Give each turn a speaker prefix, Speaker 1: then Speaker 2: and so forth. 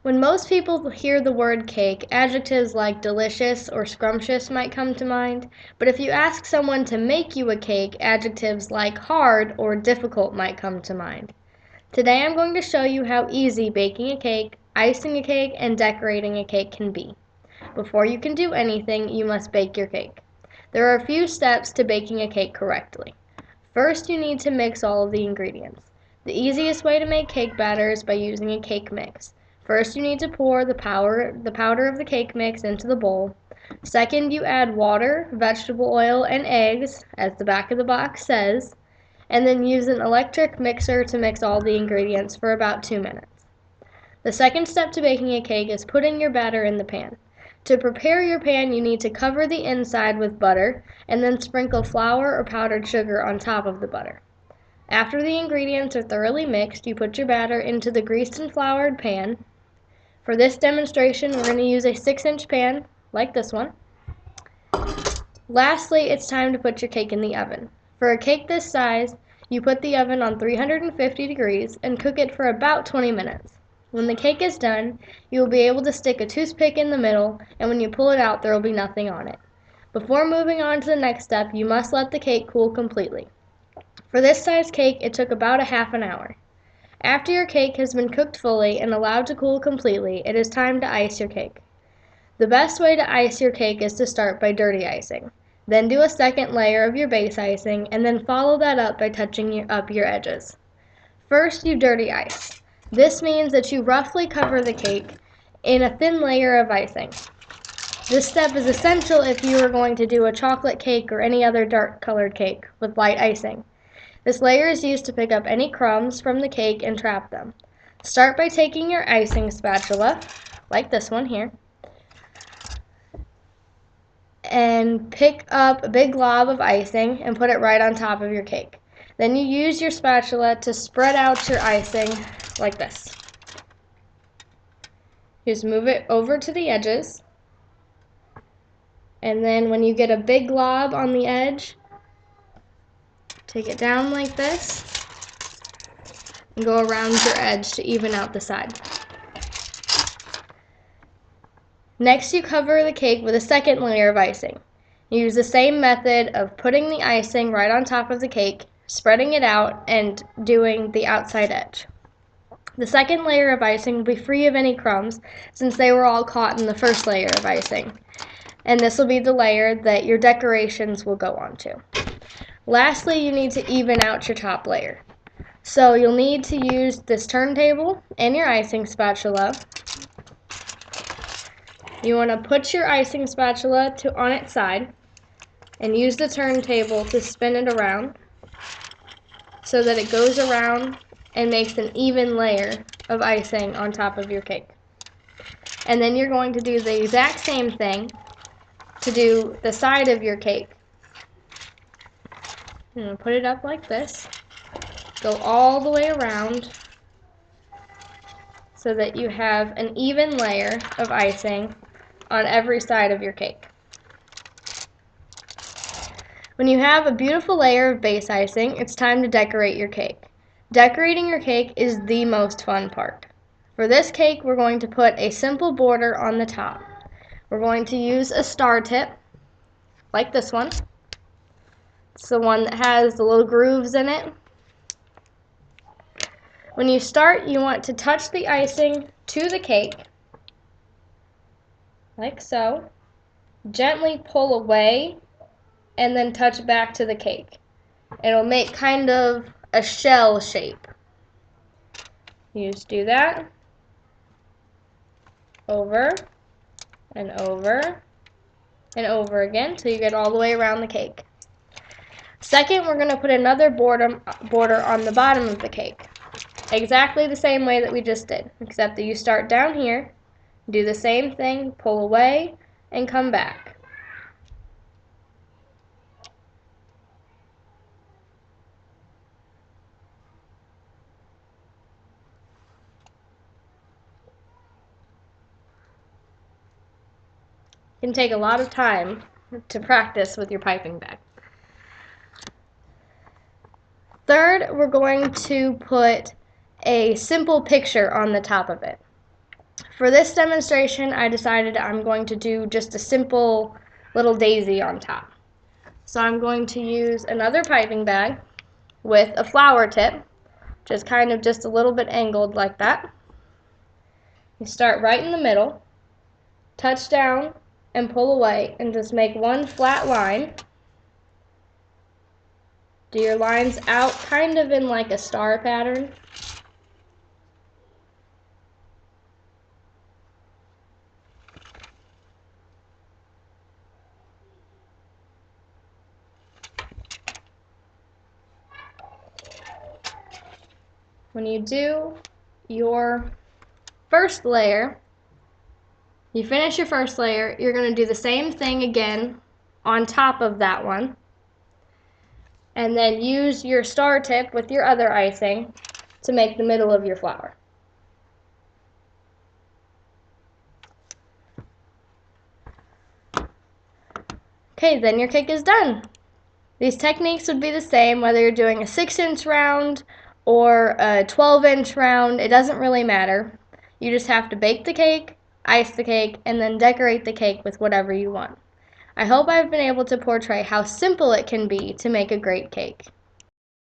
Speaker 1: When most people hear the word cake, adjectives like delicious or scrumptious might come to mind, but if you ask someone to make you a cake, adjectives like hard or difficult might come to mind. Today I'm going to show you how easy baking a cake, icing a cake, and decorating a cake can be. Before you can do anything, you must bake your cake. There are a few steps to baking a cake correctly. First, you need to mix all of the ingredients. The easiest way to make cake batter is by using a cake mix. First, you need to pour the powder of the cake mix into the bowl. Second, you add water, vegetable oil, and eggs, as the back of the box says, and then use an electric mixer to mix all the ingredients for about 2 minutes. The second step to baking a cake is putting your batter in the pan. To prepare your pan, you need to cover the inside with butter and then sprinkle flour or powdered sugar on top of the butter. After the ingredients are thoroughly mixed, you put your batter into the greased and floured pan. For this demonstration, we're going to use a 6-inch pan, like this one. Lastly, it's time to put your cake in the oven. For a cake this size, you put the oven on 350 degrees and cook it for about 20 minutes. When the cake is done, you will be able to stick a toothpick in the middle, and when you pull it out, there will be nothing on it. Before moving on to the next step, you must let the cake cool completely. For this size cake, it took about a half an hour. After your cake has been cooked fully and allowed to cool completely, it is time to ice your cake. The best way to ice your cake is to start by dirty icing. Then do a second layer of your base icing, and then follow that up by touching up your edges. First, you dirty ice. This means that you roughly cover the cake in a thin layer of icing. This step is essential if you are going to do a chocolate cake or any other dark colored cake with light icing. This layer is used to pick up any crumbs from the cake and trap them. Start by taking your icing spatula, like this one here, and pick up a big glob of icing and put it right on top of your cake. Then you use your spatula to spread out your icing like this. Just move it over to the edges, and then when you get a big glob on the edge, take it down like this and go around your edge to even out the side. Next, you cover the cake with a second layer of icing. You use the same method of putting the icing right on top of the cake, spreading it out, and doing the outside edge. The second layer of icing will be free of any crumbs since they were all caught in the first layer of icing. And this will be the layer that your decorations will go onto. Lastly, you need to even out your top layer. So you'll need to use this turntable and your icing spatula. You want to put your icing spatula on its side and use the turntable to spin it around so that it goes around and makes an even layer of icing on top of your cake. And then you're going to do the exact same thing to do the side of your cake. You're going to put it up like this. Go all the way around so that you have an even layer of icing on every side of your cake. When you have a beautiful layer of base icing, it's time to decorate your cake. Decorating your cake is the most fun part. For this cake, we're going to put a simple border on the top. We're going to use a star tip, like this one. It's the one that has the little grooves in it. When you start, you want to touch the icing to the cake, like so. Gently pull away and then touch back to the cake. It'll make kind of a shell shape. You just do that over and over and over again until you get all the way around the cake. Second, we're going to put another border on the bottom of the cake. Exactly the same way that we just did, except that you start down here, do the same thing, pull away, and come back. It can take a lot of time to practice with your piping bag. Third, we're going to put a simple picture on the top of it. For this demonstration, I decided I'm going to do just a simple little daisy on top. So I'm going to use another piping bag with a flower tip, just kind of just a little bit angled like that. You start right in the middle, touch down and pull away, and just make one flat line. Do your lines out kind of in like a star pattern. When you do your first layer, you finish your first layer, you're going to do the same thing again on top of that one. And then use your star tip with your other icing to make the middle of your flower. Okay, then your cake is done. These techniques would be the same whether you're doing a 6-inch round or a 12-inch round. It doesn't really matter. You just have to bake the cake, ice the cake, and then decorate the cake with whatever you want. I hope I've been able to portray how simple it can be to make a great cake.